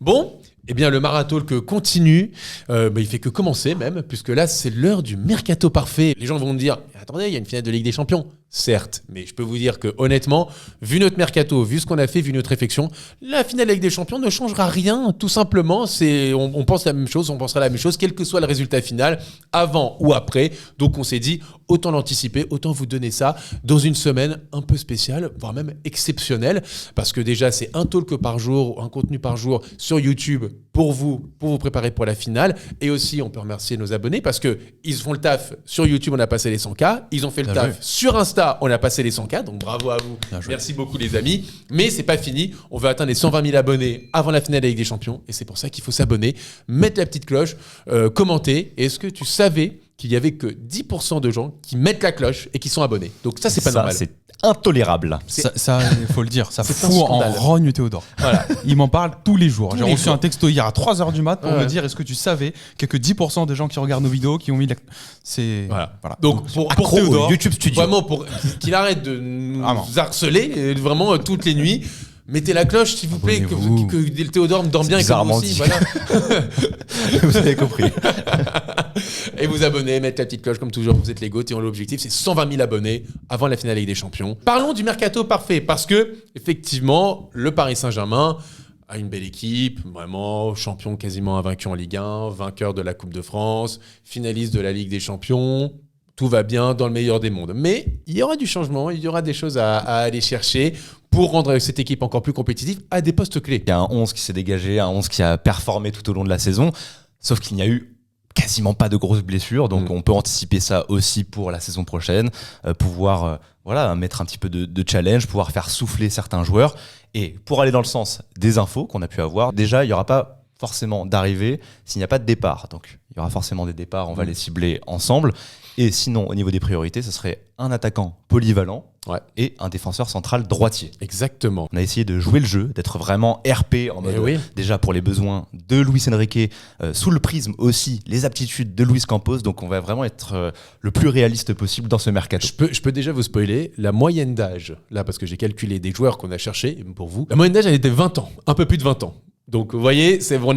Bon, eh bien le Maratalk continue, il fait que commencer même, puisque là c'est l'heure du mercato parfait. Les gens vont me dire, attendez, il y a une finale de Ligue des Champions. Certes, mais je peux vous dire que honnêtement, vu notre mercato, vu ce qu'on a fait, vu notre réflexion, la finale de Ligue des Champions ne changera rien. Tout simplement, on pense la même chose, on pensera la même chose, quel que soit le résultat final, avant ou après. Donc on s'est dit, autant l'anticiper, autant vous donner ça dans une semaine un peu spéciale, voire même exceptionnelle, parce que déjà c'est un talk par jour, un contenu par jour sur YouTube pour vous préparer pour la finale. Et aussi, on peut remercier nos abonnés parce qu'ils font le taf sur YouTube, on a passé les 100K, ils ont fait le taf sur Insta, on a passé les 100K, donc bravo à vous. Merci beaucoup les amis. Mais c'est pas fini, on va atteindre les 120 000 abonnés avant la finale de la Ligue des Champions et c'est pour ça qu'il faut s'abonner, mettre la petite cloche, commenter. Et est-ce que tu savais qu'il y avait que 10% de gens qui mettent la cloche et qui sont abonnés? Donc ça, c'est pas normal. C'est intolérable. Ça, il faut le dire, ça fout en rogne Théodore. Voilà. Il m'en parle tous les jours. J'ai reçu un texto hier à 3h du mat pour me dire, est-ce que tu savais qu'il n'y a que 10% des gens qui regardent nos vidéos qui ont mis la... C'est... Voilà. Donc pour Théodore, YouTube Studio. Vraiment, pour qu'il arrête de nous harceler, vraiment toutes les nuits. Mettez la cloche, s'il vous plaît, que Théodore me dorme bien et que vous aussi. Voilà. Vous avez compris. Et vous abonnez, mettre la petite cloche comme toujours, vous êtes les GOAT et l'objectif c'est 120 000 abonnés avant la finale Ligue des Champions. Parlons du mercato parfait parce que effectivement le Paris Saint-Germain a une belle équipe, vraiment champion quasiment invaincu en Ligue 1, vainqueur de la Coupe de France, finaliste de la Ligue des Champions. Tout va bien dans le meilleur des mondes. Mais il y aura du changement, il y aura des choses à aller chercher pour rendre cette équipe encore plus compétitive à des postes clés. Il y a un 11 qui s'est dégagé, un 11 qui a performé tout au long de la saison, sauf qu'il n'y a eu quasiment pas de grosses blessures, donc on peut anticiper ça aussi pour la saison prochaine, pouvoir mettre un petit peu de challenge, pouvoir faire souffler certains joueurs. Et pour aller dans le sens des infos qu'on a pu avoir, déjà il n'y aura pas forcément d'arrivée s'il n'y a pas de départ. Donc il y aura forcément des départs, on va les cibler ensemble. Et sinon, au niveau des priorités, ce serait un attaquant polyvalent et un défenseur central droitier. Exactement. On a essayé de jouer le jeu, d'être vraiment RP en mode déjà pour les besoins de Luis Enrique, sous le prisme aussi les aptitudes de Luis Campos. Donc on va vraiment être le plus réaliste possible dans ce mercato. Je peux déjà vous spoiler la moyenne d'âge, là parce que j'ai calculé des joueurs qu'on a cherchés pour vous. La moyenne d'âge elle était 20 ans, un peu plus de 20 ans. Donc vous voyez, on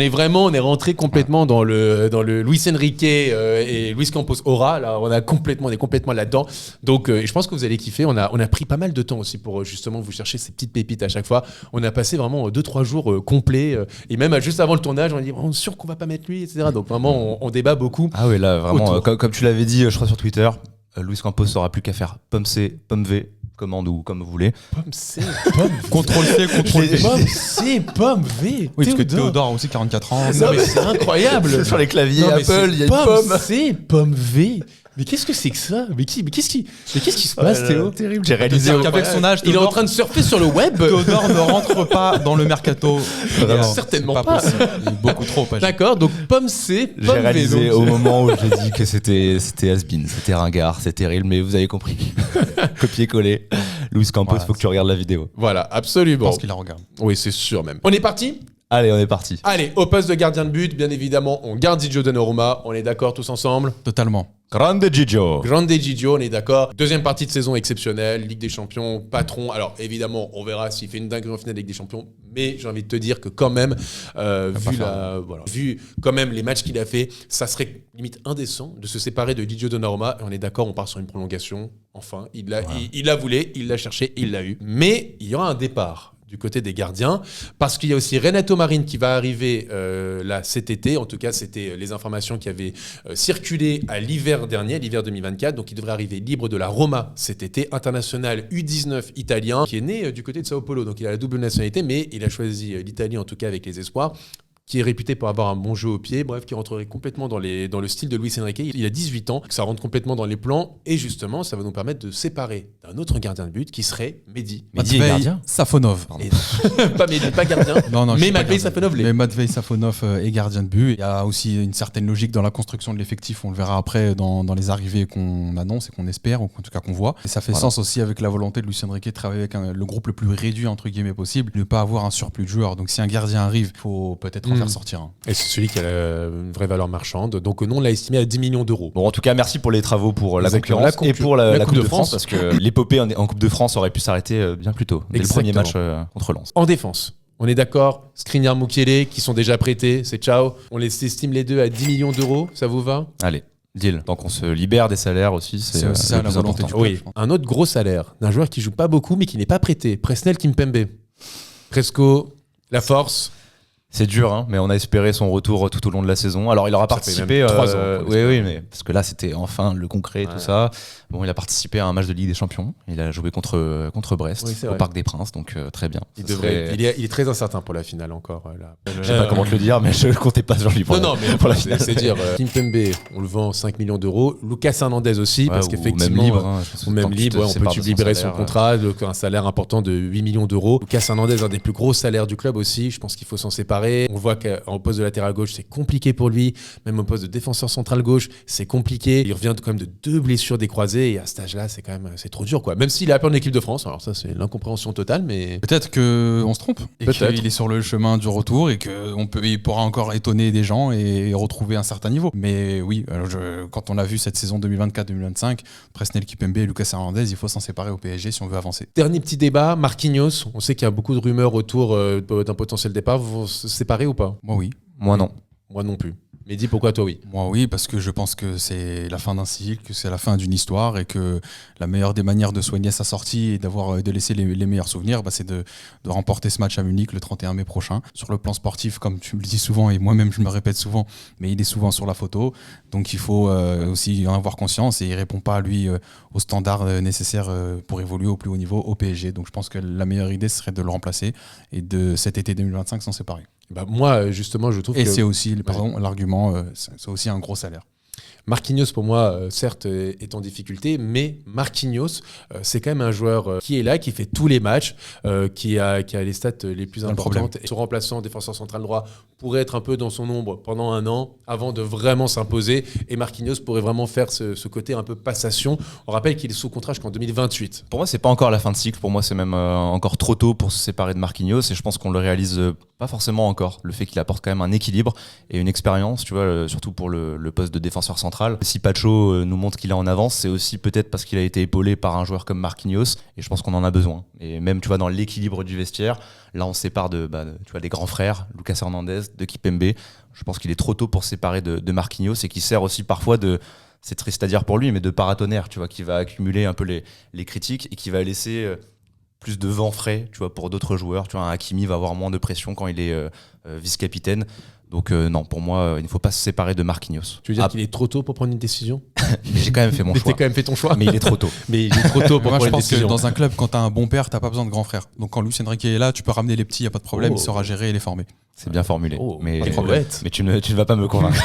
est rentré complètement dans le Luis Enrique et Luis Campos aura. Là, on est complètement là-dedans. Donc je pense que vous allez kiffer. On a pris pas mal de temps aussi pour justement vous chercher ces petites pépites à chaque fois. On a passé vraiment 2-3 jours complets et même juste avant le tournage, on a dit on est sûr qu'on va pas mettre lui, etc. Donc vraiment on débat beaucoup. Ah oui, là vraiment comme tu l'avais dit, je crois sur Twitter, Luis Campos n'aura plus qu'à faire pomme C, pomme V. Commande ou comme vous voulez. Pomme C, pomme V. Contrôle C, contrôle V. Pomme C, pomme V. Oui, parce que Théodore a aussi 44 ans. Non, mais c'est incroyable. Sur les claviers Apple, il y a une pomme. Pomme C, pomme V. Mais qu'est-ce que c'est que ça? Mais qu'est-ce qui se passe, Théo? Terrible. J'ai réalisé qu'avec son âge, il est en train de surfer sur le web. Théodore ne rentre pas dans le mercato. Certainement pas. Il est beaucoup trop âgé. D'accord, donc pomme C, pomme V. J'ai réalisé au moment où j'ai dit que c'était has-been, c'était ringard, c'est terrible, mais vous avez compris. Copier-coller. Luis Campos, faut que tu regardes la vidéo. Voilà, absolument. Je pense qu'il la regarde. Oui, c'est sûr même. On est parti? Allez, on est parti. Allez, au poste de gardien de but, bien évidemment, on garde Gigio Donnarumma. On est d'accord tous ensemble? Totalement. Grande Gigio, on est d'accord. Deuxième partie de saison exceptionnelle, Ligue des Champions, patron. Alors évidemment, on verra s'il fait une dinguerie en finale de Ligue des Champions, mais j'ai envie de te dire que quand même, vu quand même les matchs qu'il a fait, ça serait limite indécent de se séparer de Gigio Donnarumma. Et on est d'accord, on part sur une prolongation. Enfin, il la voulait, il l'a cherché, il l'a eu. Mais il y aura un départ du côté des gardiens, parce qu'il y a aussi Renato Marin qui va arriver là cet été. En tout cas, c'était les informations qui avaient circulé à l'hiver dernier, l'hiver 2024. Donc, il devrait arriver libre de la Roma cet été, international U19 italien, qui est né du côté de Sao Paulo. Donc, il a la double nationalité, mais il a choisi l'Italie, en tout cas avec les espoirs, qui est réputé pour avoir un bon jeu au pied, bref, qui rentrerait complètement dans le style de Luis Enrique. Il a 18 ans, ça rentre complètement dans les plans, et justement, ça va nous permettre de séparer d'un autre gardien de but, qui serait Mehdi. Mehdi est gardien Safonov. Pas Mehdi, pas gardien, mais Matvei Safonov l'est. Mais Matvei Safonov est gardien de but. Il y a aussi une certaine logique dans la construction de l'effectif, on le verra après dans les arrivées qu'on annonce et qu'on espère, ou en tout cas qu'on voit. Et ça fait sens aussi avec la volonté de Luis Enrique de travailler avec le groupe le plus réduit, entre guillemets, possible, ne pas avoir un surplus de joueurs. Donc si un gardien arrive, il faut peut-être faire sortir. Et c'est celui qui a une vraie valeur marchande. Donc nous, on l'a estimé à 10 millions d'euros. Bon, en tout cas, merci pour les travaux pour la concurrence et pour la Coupe de France, parce que l'épopée en Coupe de France aurait pu s'arrêter bien plus tôt, dès le premier match contre Lens. En défense, On est d'accord, Skriniar, Mukiele, qui sont déjà prêtés, c'est ciao. On les estime les deux à 10 millions d'euros, ça vous va? Allez, deal. Tant qu'on se libère des salaires aussi, c'est aussi ça le la plus volonté important. du club, Oui, je pense. un autre gros salaire d'un joueur qui joue pas beaucoup mais qui n'est pas prêté, Presnel Kimpembe. Presco, la force. C'est dur, hein, mais on a espéré son retour tout au long de la saison. Alors, il aura Ça fait participé. même 3 ans qu'on l'espère. Oui, mais parce que là, c'était enfin le concret, Ouais. tout ça. Bon, il a participé à un match de Ligue des Champions. Il a joué contre Brest Oui, c'est au vrai. Parc des Princes, donc très bien. Il, Ça devrait, serait- il est très incertain pour la finale encore. Là. Je sais pas comment te le dire, mais je comptais pas sur lui pour Non, mais pour la c'est finale. c'est dire. Kimpembe, on le vend 5 millions d'euros. Lucas Hernandez aussi, Ouais, parce ou qu'effectivement. même libre, hein, je pense que Ou tant même que tu libre, te on peut sépares de son libérer son salaire, contrat, un salaire important de 8 millions d'euros. Lucas Hernandez, un des plus gros salaires du club aussi, je pense qu'il faut s'en séparer. On voit qu'en poste de latéral gauche, c'est compliqué pour lui. Même au poste de défenseur central gauche, c'est compliqué. Il revient quand même de 2 blessures des croisés et à cet âge-là, c'est trop dur, quoi. Même s'il est appelé en équipe de France, alors ça, c'est l'incompréhension totale, mais. Peut-être qu'on se trompe et Peut-être. qu'il est sur le chemin du retour et qu'il pourra encore étonner des gens et retrouver un certain niveau. Mais oui, quand on a vu cette saison 2024-2025, Presnel Kimpembe et Lucas Hernandez, il faut s'en séparer au PSG si on veut avancer. Dernier petit débat, Marquinhos. On sait qu'il y a beaucoup de rumeurs autour d'un potentiel départ. Vous vont se séparer ou pas? Moi oui. Moi, non. Moi non plus. Mais dis pourquoi toi oui. Moi oui, parce que je pense que c'est la fin d'un cycle, que c'est la fin d'une histoire et que la meilleure des manières de soigner sa sortie et de laisser les meilleurs souvenirs, c'est de remporter ce match à Munich le 31 mai prochain. Sur le plan sportif, comme tu me le dis souvent et moi-même je me répète souvent, mais il est souvent sur la photo, donc il faut aussi en avoir conscience et il répond pas lui aux standards nécessaires pour évoluer au plus haut niveau au PSG. Donc je pense que la meilleure idée serait de le remplacer et de cet été 2025 s'en séparer. Bah, moi, justement, je trouve Et que c'est aussi, l'argument, c'est aussi un gros salaire. Marquinhos, pour moi, certes, est en difficulté, mais Marquinhos, c'est quand même un joueur qui est là, qui fait tous les matchs, qui a les stats les plus Pas le importantes. Et son remplaçant, défenseur central droit, pourrait être un peu dans son ombre pendant un an avant de vraiment s'imposer. Et Marquinhos pourrait vraiment faire ce côté un peu passation. On rappelle qu'il est sous contrat jusqu'en 2028. Pour moi, c'est pas encore la fin de cycle. Pour moi, c'est même encore trop tôt pour se séparer de Marquinhos. Et je pense qu'on le réalise pas forcément encore. Le fait qu'il apporte quand même un équilibre et une expérience, tu vois, surtout pour le poste de défenseur central. Si Pacho nous montre qu'il est en avance, c'est aussi peut-être parce qu'il a été épaulé par un joueur comme Marquinhos. Et je pense qu'on en a besoin. Et même, tu vois, dans l'équilibre du vestiaire, là, on se sépare tu vois, des grands frères, Lucas Hernandez, de Kimpembe. Je pense qu'il est trop tôt pour se séparer de Marquinhos et qui sert aussi parfois c'est triste à dire pour lui, mais de paratonnerre, tu vois, qui va accumuler un peu les critiques et qui va laisser plus de vent frais, tu vois, pour d'autres joueurs. Tu vois, un Hakimi va avoir moins de pression quand il est vice-capitaine. Donc non, pour moi, il ne faut pas se séparer de Marquinhos. Tu veux dire qu'il est trop tôt pour prendre une décision? Mais j'ai quand même fait mon Mais choix. t'as quand même fait ton choix. Mais il est trop tôt. Mais il est trop tôt pour Moi, prendre je une pense que décision. dans un club, quand t'as un bon père, t'as pas besoin de grand frère. Donc quand Luis Enrique est là, tu peux ramener les petits, y a pas de problème, Oh. il saura gérer et les former. C'est bien formulé. Oh, mais, pas de problème. mais tu ne vas pas me convaincre.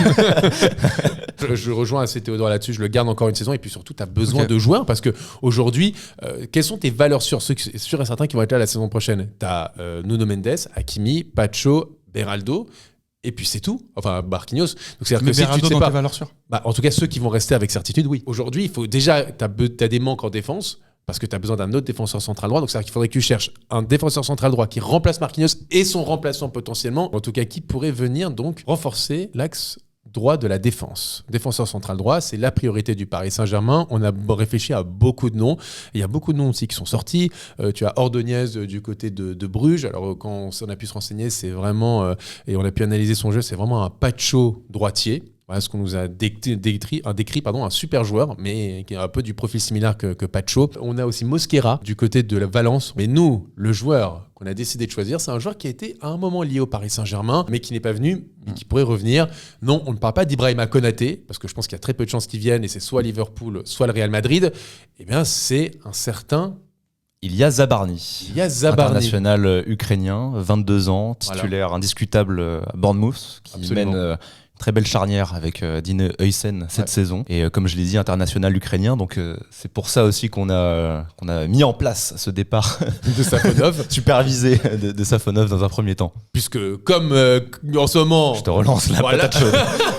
Je rejoins assez Théodore là-dessus, je le garde encore une saison et puis surtout tu as besoin Ok. de joueurs parce que aujourd'hui, quelles sont tes valeurs sûres, sûrs et certains qui vont être là la saison prochaine? Tu as Nuno Mendes, Hakimi, Pacho, Beraldo et puis c'est tout. Enfin Marquinhos. Donc c'est-à-dire Mais que si tu Beraldo te sais dans pas, tes valeurs sûres. en tout cas ceux qui vont rester avec certitude, oui. Aujourd'hui, il faut déjà tu as des manques en défense. Parce que tu as besoin d'un autre défenseur central droit. Donc, c'est-à-dire qu'il faudrait que tu cherches un défenseur central droit qui remplace Marquinhos et son remplaçant potentiellement. En tout cas, qui pourrait venir donc renforcer l'axe droit de la défense. Défenseur central droit, c'est la priorité du Paris Saint-Germain. On a réfléchi à beaucoup de noms. Il y a beaucoup de noms aussi qui sont sortis. Tu as Ordonez du côté de Bruges. Alors, quand on a pu se renseigner, c'est vraiment, et on a pu analyser son jeu, c'est vraiment un Pacho droitier. Voilà ce qu'on nous a décrit, un super joueur, mais qui a un peu du profil similaire que Pacho. On a aussi Mosquera du côté de la Valence. Mais nous, le joueur qu'on a décidé de choisir, c'est un joueur qui a été à un moment lié au Paris Saint-Germain, mais qui n'est pas venu, mais qui pourrait revenir. Non, on ne parle pas d'Ibrahima Konaté, parce que je pense qu'il y a très peu de chances qu'il vienne, et c'est soit Liverpool, soit le Real Madrid. Eh bien, c'est un certain Ilya Zabarny. Ilya Zabarny. International ukrainien, 22 ans, titulaire indiscutable à Bournemouth, qui Absolument. mène très belle charnière avec Dine Huysen cette saison. Et comme je l'ai dit, international ukrainien. Donc c'est pour ça aussi qu'on a mis en place ce départ de Safonov. supervisé de Safonov dans un premier temps. Puisque, comme en ce moment. Je te relance la Voilà. patate chaude.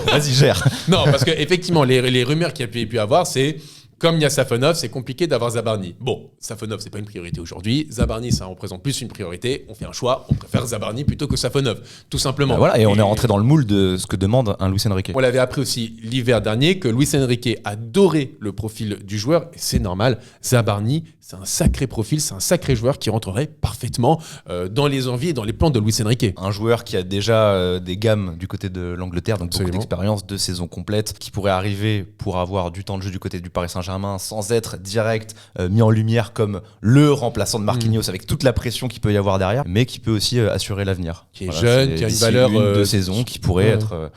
Vas-y, gère. Non, parce qu'effectivement, les rumeurs qu'il y a pu avoir, c'est Comme il y a Safonov, c'est compliqué d'avoir Zabarny. Bon, Safonov, c'est pas une priorité aujourd'hui. Zabarny, ça représente plus une priorité. On fait un choix, on préfère Zabarny plutôt que Safonov, tout simplement. Voilà, et on est rentré dans le moule de ce que demande un Luis Enrique. On l'avait appris aussi l'hiver dernier que Luis Enrique adorait le profil du joueur, et c'est normal. Zabarny, c'est un sacré profil, c'est un sacré joueur qui rentrerait parfaitement dans les envies et dans les plans de Luis Enrique. Un joueur qui a déjà des gammes du côté de l'Angleterre, donc beaucoup d'expérience, 2 saisons complètes, qui pourrait arriver pour avoir du temps de jeu du côté du Paris Saint-Germain sans être direct mis en lumière comme le remplaçant de Marquinhos avec toute la pression qu'il peut y avoir derrière, mais qui peut aussi assurer l'avenir. Qui est jeune, qui a une valeur... 2 saisons, qui pourrait être...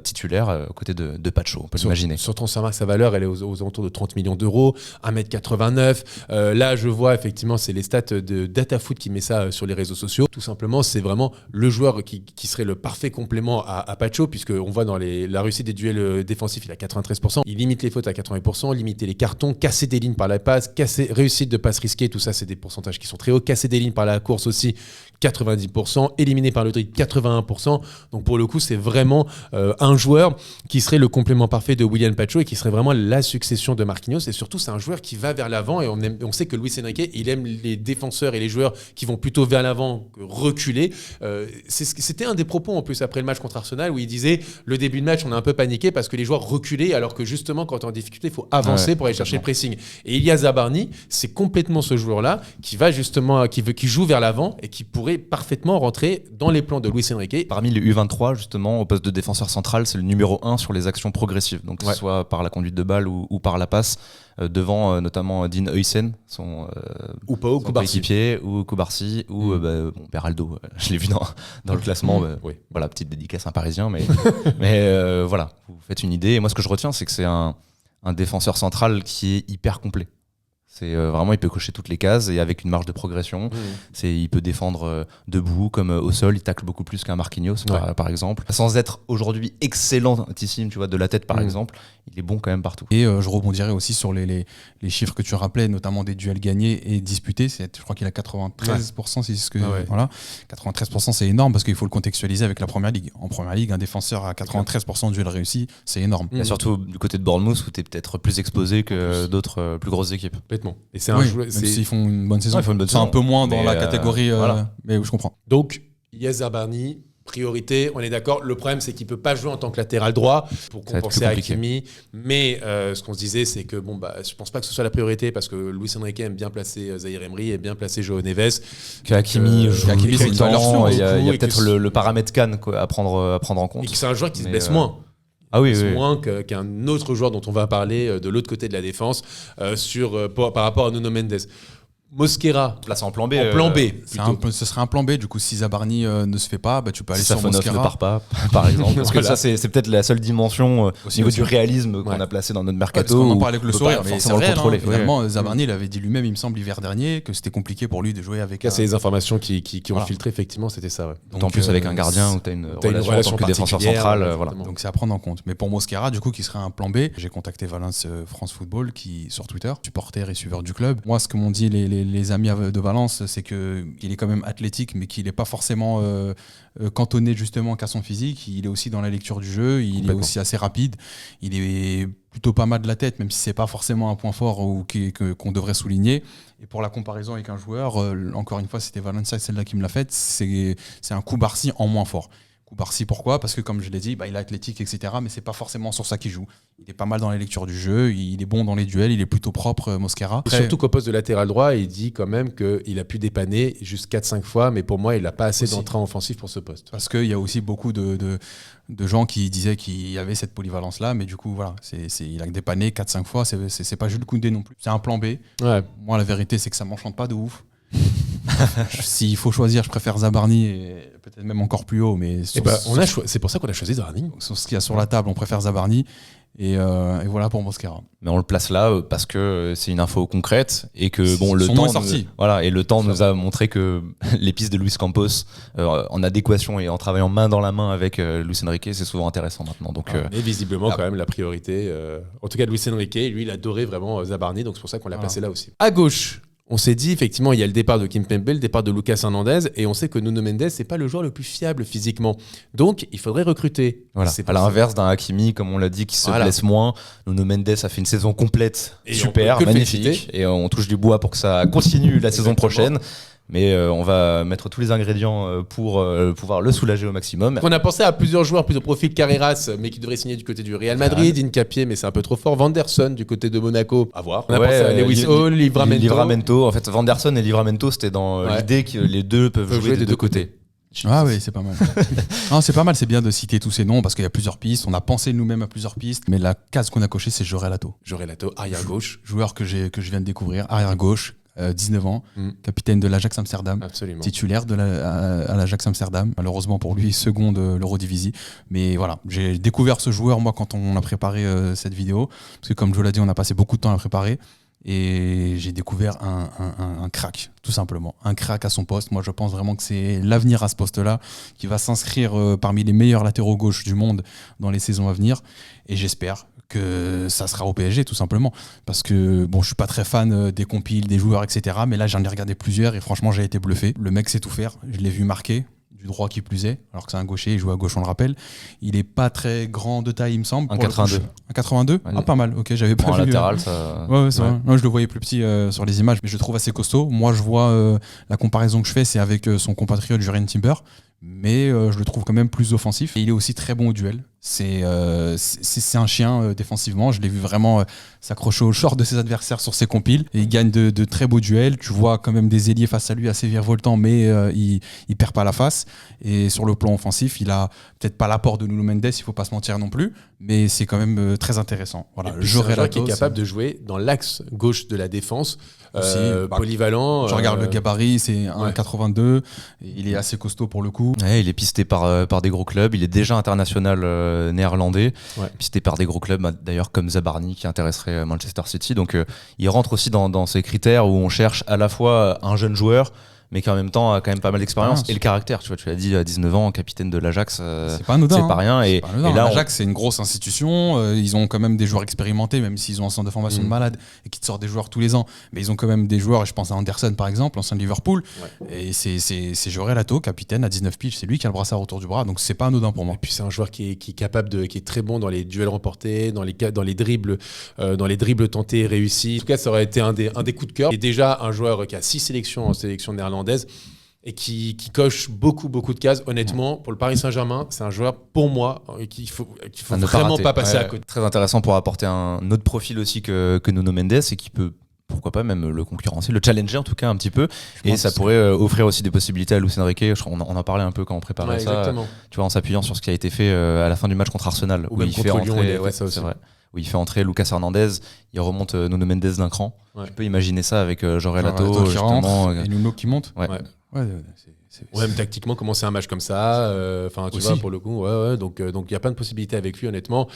titulaire aux côtés de Pacho, on peut l'imaginer. Sur Transfermarkt, sa valeur, elle est aux alentours de 30 millions d'euros, 1m89. Là, je vois, effectivement, c'est les stats de DataFoot qui met ça sur les réseaux sociaux. Tout simplement, c'est vraiment le joueur qui serait le parfait complément à Pacho, puisqu'on voit dans la réussite des duels défensifs, il a 93%. Il limite les fautes à 80%, limiter les cartons, casser des lignes par la passe, réussite de passes risquées, tout ça, c'est des pourcentages qui sont très hauts. Casser des lignes par la course aussi, 90%, éliminé par le dribble 81%. Donc pour le coup, c'est vraiment un joueur qui serait le complément parfait de William Pacho et qui serait vraiment la succession de Marquinhos. Et surtout, c'est un joueur qui va vers l'avant et on sait que Luis Enrique, il aime les défenseurs et les joueurs qui vont plutôt vers l'avant que reculer. C'était un des propos en plus après le match contre Arsenal où il disait le début de match, on a un peu paniqué parce que les joueurs reculaient alors que justement, quand on est en difficulté, il faut avancer pour aller chercher le pressing. Et Ilya Zabarny, c'est complètement ce joueur-là qui va justement, qui joue vers l'avant et qui pourrait parfaitement rentrer dans les plans de Luis Enrique. Parmi les U23, justement, au poste de défenseur central, c'est le numéro 1 sur les actions progressives, donc que ce soit par la conduite de balle ou par la passe, devant notamment Dean Huysen, son coéquipier, ou Koubarsi, ou Beraldo. Je l'ai vu dans le classement. Voilà, petite dédicace à un Parisien, mais voilà, vous faites une idée. Et moi, ce que je retiens, c'est que c'est un défenseur central qui est hyper complet. C'est vraiment, il peut cocher toutes les cases et avec une marge de progression. Il peut défendre debout comme au sol. Il tacle beaucoup plus qu'un Marquinhos, par exemple. Sans être aujourd'hui excellentissime, tu vois, de la tête, par exemple, il est bon quand même partout. Et je rebondirais aussi sur les chiffres que tu rappelais, notamment des duels gagnés et disputés. Je crois qu'il a 93%, c'est ce que voilà. 93%, c'est énorme parce qu'il faut le contextualiser avec la Première Ligue. En Première Ligue, un défenseur à 93% de duels réussis, c'est énorme. Et surtout du côté de Bournemouth où tu es peut-être plus exposé que d'autres plus grosses équipes. Et c'est un joueur, même s'ils font une bonne saison. C'est un peu moins dans la catégorie, mais je comprends. Donc, Ilya Zabarny, priorité, on est d'accord. Le problème, c'est qu'il ne peut pas jouer en tant que latéral droit pour compenser Hakimi. Mais ce qu'on se disait, c'est que je ne pense pas que ce soit la priorité parce que Luis Enrique aime bien placer Zaïre Emery, aime bien placer João Neves. Que Hakimi joue Hakimi, c'est une valeur. Il y a peut-être le paramètre Cannes à prendre en compte. Et que c'est un joueur qui se blesse moins. Moins qu'un autre joueur dont on va parler de l'autre côté de la défense par rapport à Nuno Mendes. Mosquera placé en plan B. Ce serait un plan B. Du coup, si Zabarny ne se fait pas, tu peux aller sur Mosquera. Ne part pas, par exemple. Parce que ça, c'est peut-être la seule dimension au niveau du réalisme qu'on a placé dans notre mercato. Parce qu'on en parle avec le sourire, mais c'est réel. Finalement, Zabarny, il avait dit lui-même, il me semble, l'hiver dernier, que c'était compliqué pour lui de jouer avec. C'est les informations qui ont filtré, effectivement, c'était ça. En plus, avec un gardien où tu as une relation en tant que défenseur central. Donc, c'est à prendre en compte. Mais pour Mosquera, du coup, qui serait un plan B, j'ai contacté Valence France Football, sur Twitter, supporter et suiveur du club. Moi, ce que m'ont dit les amis de Valence, c'est qu'il est quand même athlétique, mais qu'il n'est pas forcément cantonné justement qu'à son physique. Il est aussi dans la lecture du jeu, il est aussi assez rapide, il est plutôt pas mal de la tête, même si c'est pas forcément un point fort qu'on devrait souligner. Et pour la comparaison avec un joueur, encore une fois, c'était Valencia, celle-là qui me l'a faite, c'est un Koubarsi en moins fort. Koubarsi, pourquoi ? Parce que comme je l'ai dit, il est athlétique, etc. Mais c'est pas forcément sur ça qu'il joue. Il est pas mal dans les lectures du jeu, il est bon dans les duels, il est plutôt propre, Mosquera. Et surtout qu'au poste de latéral droit, il dit quand même qu'il a pu dépanner juste 4-5 fois, mais pour moi, il n'a pas assez d'entrain offensif pour ce poste. Parce qu'il y a aussi beaucoup de gens qui disaient qu'il y avait cette polyvalence-là, mais du coup, voilà, il a dépanné 4-5 fois, c'est pas Jules Koundé non plus. C'est un plan B. Ouais. Moi, la vérité, c'est que ça m'enchante pas de ouf. S'il faut choisir, je préfère Zabarny et peut-être même encore plus haut, mais c'est pour ça qu'on a choisi Zabarny. Sur ce qu'il y a sur la table, on préfère Zabarny et voilà pour Mosquera. Mais on le place là parce que c'est une info concrète et que le temps nous a montré que les pistes de Luis Campos en adéquation et en travaillant main dans la main avec Luis Enrique, c'est souvent intéressant maintenant. Donc, mais visiblement quand même la priorité. En tout cas, Luis Enrique, lui, il adorait vraiment Zabarny, donc c'est pour ça qu'on l'a placé là aussi. À gauche, On s'est dit, effectivement, il y a le départ de Kimpembe, le départ de Lucas Hernandez, et on sait que Nuno Mendes, c'est pas le joueur le plus fiable physiquement. Donc, il faudrait recruter. Voilà. À l'inverse d'un Hakimi, comme on l'a dit, qui se blesse moins, Nuno Mendes a fait une saison complète, et super, magnifique, et on touche du bois pour que ça continue la saison prochaine. Mais on va mettre tous les ingrédients pour pouvoir le soulager au maximum. On a pensé à plusieurs joueurs, plusieurs profils, Carreras, mais qui devraient signer du côté du Real Madrid, Hincapié, mais c'est un peu trop fort, Vanderson du côté de Monaco, à voir. On a pensé à Lewis Hall, Livramento. En fait, Vanderson et Livramento, c'était dans l'idée que les deux peuvent jouer des deux côtés. Ah oui, c'est pas mal. Non, c'est pas mal, c'est bien de citer tous ces noms parce qu'il y a plusieurs pistes. On a pensé nous-mêmes à plusieurs pistes, mais la case qu'on a cochée, c'est Jorel Lato. Jorel Lato, arrière gauche. Joueur que je viens de découvrir, arrière gauche. 19 ans, capitaine de l'Ajax Amsterdam, absolument. Titulaire à l'Ajax Amsterdam. Malheureusement pour lui, second de l'Eurodivisie. Mais voilà, j'ai découvert ce joueur, moi, quand on a préparé cette vidéo. Parce que comme je l'ai dit, on a passé beaucoup de temps à la préparer. Et j'ai découvert un crack, tout simplement. Un crack à son poste. Moi, je pense vraiment que c'est l'avenir à ce poste-là qui va s'inscrire parmi les meilleurs latéraux gauche du monde dans les saisons à venir. Et j'espère que ça sera au PSG, tout simplement. Parce que, bon, je suis pas très fan des compiles, des joueurs, etc. Mais là, j'en ai regardé plusieurs et franchement, j'ai été bluffé. Le mec sait tout faire. Je l'ai vu marquer. Du droit qui plus est, alors que c'est un gaucher, il joue à gauche, on le rappelle. Il est pas très grand de taille, il me semble. 1,82. 1,82 ouais. Ah, pas mal, ok, j'avais pas vu. Latéral, ça. Ouais, c'est vrai. Non, je le voyais plus petit sur les images, mais je le trouve assez costaud. Moi, je vois la comparaison que je fais, c'est avec son compatriote Jurrien Timber, mais je le trouve quand même plus offensif. Et il est aussi très bon au duel. C'est un chien défensivement. Je l'ai vu vraiment s'accrocher au short de ses adversaires sur ses compiles. Et il gagne de très beaux duels. Tu vois quand même des ailiers face à lui assez virevoltants, mais il perd pas la face. Et sur le plan offensif, il a peut-être pas l'apport de Nuno Mendes, il faut pas se mentir non plus, mais c'est quand même très intéressant. Voilà, c'est un joueur qui est capable de jouer dans l'axe gauche de la défense. Polyvalent. Je regarde le gabarit, c'est 1,82. Il est assez costaud pour le coup. Ouais, il est pisté par des gros clubs. Il est déjà international néerlandais, pisté par des gros clubs d'ailleurs comme Zabarni qui intéresserait Manchester City. Donc il rentre aussi dans ces critères où on cherche à la fois un jeune joueur mais qui en même temps a quand même pas mal d'expérience et le caractère. Tu vois, tu l'as dit, à 19 ans, capitaine de l'Ajax, c'est pas anodin, c'est pas rien. Et là, l'Ajax, c'est une grosse institution. Ils ont quand même des joueurs expérimentés, même s'ils ont un centre de formation de malade et qui te sortent des joueurs tous les ans. Mais ils ont quand même des joueurs, et je pense à Anderson par exemple, ancien de Liverpool. Et c'est Jorel Lato, capitaine à 19 piges. C'est lui qui a le brassard autour du bras, donc c'est pas anodin pour moi. Et puis c'est un joueur qui est capable qui est très bon dans les duels remportés, dans les dribbles tentés et réussis. En tout cas, ça aurait été un des coups de cœur. Et déjà un joueur qui a 6 sélections en sélection néerlandaise. Et qui coche beaucoup de cases. Honnêtement, pour le Paris Saint-Germain, c'est un joueur, pour moi, qu'il faut vraiment pas passer à côté. Très intéressant pour apporter un autre profil aussi que Nuno Mendes et qui peut, pourquoi pas, même le concurrencer, le challenger en tout cas un petit peu. Et ça pourrait offrir aussi des possibilités à Luis Enrique. On en parlait un peu quand on préparait ça. Exactement. Tu vois, en s'appuyant sur ce qui a été fait à la fin du match contre Arsenal. Ou même contre Lyon, c'est vrai. Où il fait entrer Lucas Hernandez, il remonte Nuno Mendes d'un cran. Tu peux imaginer ça avec Jorel Lato justement. Et Nuno qui monte. Même tactiquement, commencer un match comme ça, tu vois, pour le coup, donc il y a plein de possibilités avec lui, honnêtement.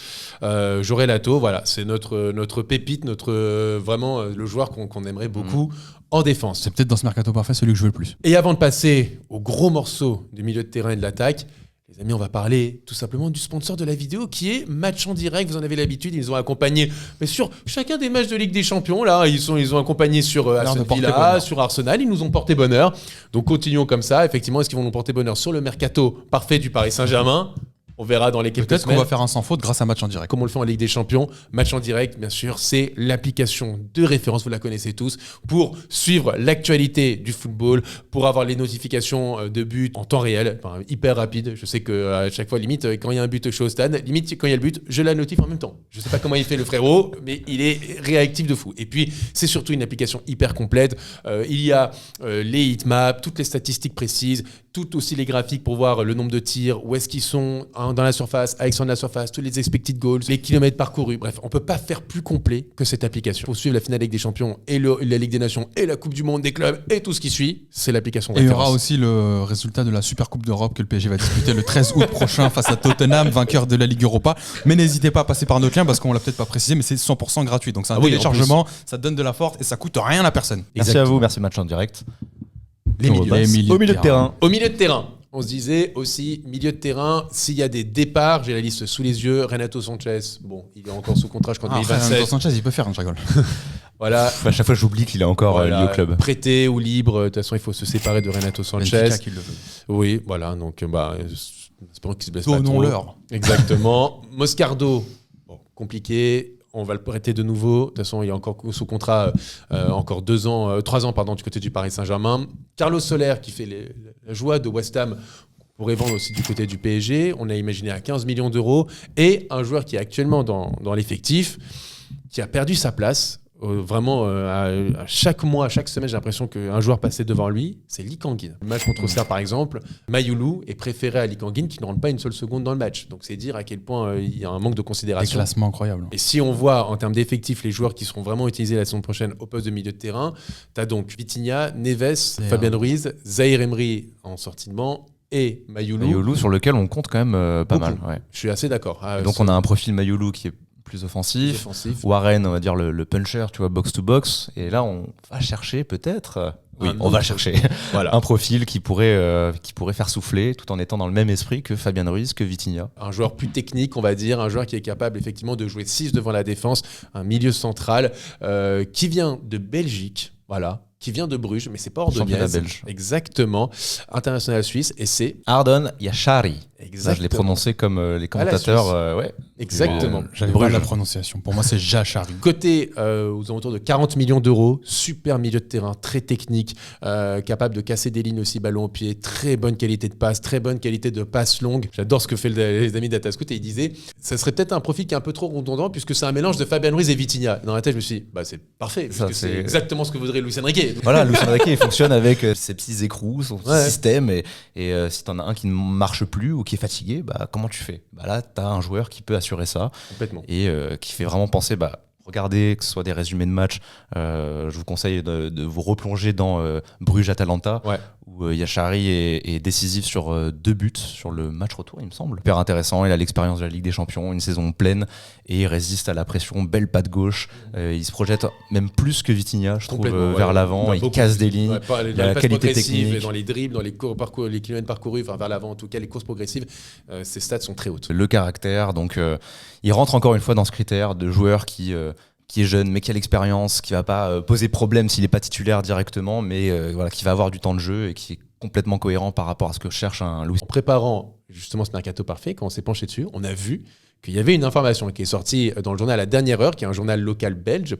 Jorel Lato, voilà, c'est notre pépite, vraiment le joueur qu'on aimerait beaucoup en défense. C'est peut-être dans ce mercato parfait celui que je veux le plus. Et avant de passer au gros morceau du milieu de terrain et de l'attaque, les amis, on va parler tout simplement du sponsor de la vidéo qui est Match en Direct. Vous en avez l'habitude, ils ont accompagné mais sur chacun des matchs de Ligue des Champions. Là, ils ont accompagné sur Aston Villa, sur Arsenal. Ils nous ont porté bonheur. Donc continuons comme ça. Effectivement, est-ce qu'ils vont nous porter bonheur sur le mercato parfait du Paris Saint-Germain ? On verra dans les quelques semaines. Peut-être qu'on va faire un sans faute grâce à Match en Direct. Comme on le fait en Ligue des Champions, Match en Direct, bien sûr, c'est l'application de référence, vous la connaissez tous, pour suivre l'actualité du football, pour avoir les notifications de buts en temps réel, hyper rapide. Je sais qu'à chaque fois, limite, quand il y a un but, je suis au stade, limite, quand il y a le but, je la notifie en même temps. Je sais pas comment il fait le frérot, mais il est réactif de fou. Et puis, c'est surtout une application hyper complète. Il y a les heatmaps, toutes les statistiques précises, tout aussi les graphiques pour voir le nombre de tirs, où est-ce qu'ils sont dans la surface, à l'extérieur de la surface, tous les expected goals, les kilomètres parcourus. Bref, on peut pas faire plus complet que cette application. Pour suivre la finale Ligue des Champions et la Ligue des Nations et la Coupe du Monde des clubs et tout ce qui suit, c'est l'application. Et il y aura aussi le résultat de la Super Coupe d'Europe que le PSG va disputer le 13 août prochain face à Tottenham, vainqueur de la Ligue Europa. Mais n'hésitez pas à passer par notre lien parce qu'on l'a peut-être pas précisé, mais c'est 100% gratuit. Donc c'est un téléchargement, ça donne de la force et ça coûte rien à personne. Merci à vous, merci Match en Direct. Au milieu de terrain. Au milieu de terrain. On se disait aussi, milieu de terrain, s'il y a des départs, j'ai la liste sous les yeux, Renato Sanchez, bon, il est encore sous contrat, je crois, 2027. Renato Sanchez, il peut faire, je rigole. Voilà. À chaque fois, j'oublie qu'il est encore Voilà, lié au club. prêté ou libre. De toute façon, il faut se séparer de Renato Sanchez. Benfica qui le veut. Oui, voilà. Donc, espérons qu'il se blesse pas trop. Donnons-leur. Exactement. Moscardo, bon, compliqué. On va le prêter de nouveau. De toute façon, il est encore sous contrat encore 3 ans du côté du Paris Saint-Germain. Carlos Soler qui fait la joie de West Ham. On pourrait vendre aussi du côté du PSG. On a imaginé à 15 millions d'euros. Et un joueur qui est actuellement dans l'effectif, qui a perdu sa place. Vraiment, à chaque mois, chaque semaine, j'ai l'impression qu'un joueur passait devant lui, c'est Lee Kang-in. Le match contre Auxerre, par exemple, Mayoulou est préféré à Lee Kang-in qui ne rentre pas une seule seconde dans le match. Donc c'est dire à quel point il y a un manque de considération. Déclassement incroyable. Et si on voit en termes d'effectifs les joueurs qui seront vraiment utilisés la saison prochaine au poste de milieu de terrain, tu as donc Vitinha, Neves, Fabien Ruiz, Zahir Emery en sortie de banc et Mayoulou. Sur lequel on compte quand même pas mal. Ouais. Je suis assez d'accord. Donc on a un profil Mayoulou qui est plus offensif. Warren, on va dire le puncher, tu vois, box to box. Et là, on va chercher peut-être. On va chercher voilà. Un profil qui pourrait faire souffler tout en étant dans le même esprit que Fabien Ruiz, que Vitinha. Un joueur plus technique, on va dire, un joueur qui est capable effectivement de jouer 6 devant la défense, un milieu central qui vient de Belgique, voilà. Qui vient de Bruges, mais c'est pas Ordonez. Belge. Exactement. International suisse, et c'est Ardon Yachari. Exactement. Là, je l'ai prononcé comme les commentateurs. Ouais. Exactement. J'avais pas la prononciation. Pour moi, c'est Jachari. Côté aux alentours de 40 millions d'euros, super milieu de terrain, très technique, capable de casser des lignes aussi ballon au pied, très bonne qualité de passe, très bonne qualité de passe longue. J'adore ce que fait les amis d'Atascout et il disait, ça serait peut-être un profil qui est un peu trop redondant puisque c'est un mélange de Fabien Ruiz et Vitinha. Dans la tête, je me suis dit, c'est parfait, puisque c'est exactement ce que voudrait Luis Enrique. Voilà, Luis Enrique, il fonctionne avec ses petits écrous, son petit système, et si t'en as un qui ne marche plus ou qui est fatigué, comment tu fais ? Là, t'as un joueur qui peut assurer ça. Complètement. Et qui fait vraiment penser, regardez, que ce soit des résumés de match, je vous conseille de vous replonger dans Bruges-Atalanta, où Yachari est décisif sur 2 buts sur le match retour, il me semble. Hyper intéressant, il a l'expérience de la Ligue des Champions, une saison pleine, et il résiste à la pression, belle patte gauche, il se projette même plus que Vitinha, je trouve, vers l'avant, il casse des lignes, il a la qualité technique. Dans les dribbles, dans les kilomètres parcourus, vers l'avant, en tout cas les courses progressives, ses stats sont très hautes. Le caractère, donc il rentre encore une fois dans ce critère de joueur qui est jeune mais qui a l'expérience, qui va pas poser problème s'il n'est pas titulaire directement, mais qui va avoir du temps de jeu et qui est complètement cohérent par rapport à ce que cherche un Luis. En préparant justement ce mercato parfait, quand on s'est penché dessus, on a vu qu'il y avait une information qui est sortie dans le journal La Dernière Heure, qui est un journal local belge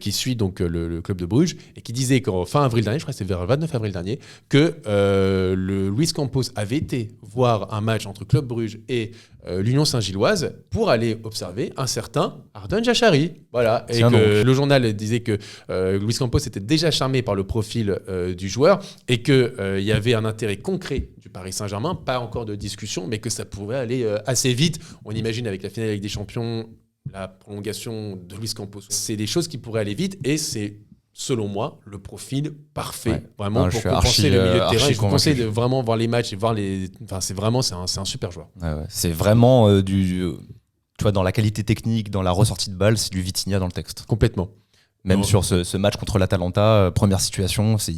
qui suit donc le club de Bruges, et qui disait qu'en fin avril dernier, je crois que c'était vers le 29 avril dernier, que le Luis Campos avait été voir un match entre Club Bruges et l'Union Saint-Gilloise pour aller observer un certain Ardon Jachari. Voilà. Et que le journal disait que Luis Campos était déjà charmé par le profil du joueur et qu'il y avait un intérêt concret du Paris Saint-Germain, pas encore de discussion, mais que ça pouvait aller assez vite. On imagine avec la finale de Ligue des Champions, la prolongation de Luis Campos. C'est des choses qui pourraient aller vite et c'est, selon moi, le profil parfait, vraiment, pour compenser le milieu de terrain. Je vous conseille de vraiment voir les matchs et voir les. Enfin, c'est un super joueur. C'est vraiment tu vois, dans la qualité technique, dans la ressortie de balle, c'est du Vitinha dans le texte. Complètement. Même sur ce match contre l'Atalanta, première situation, c'est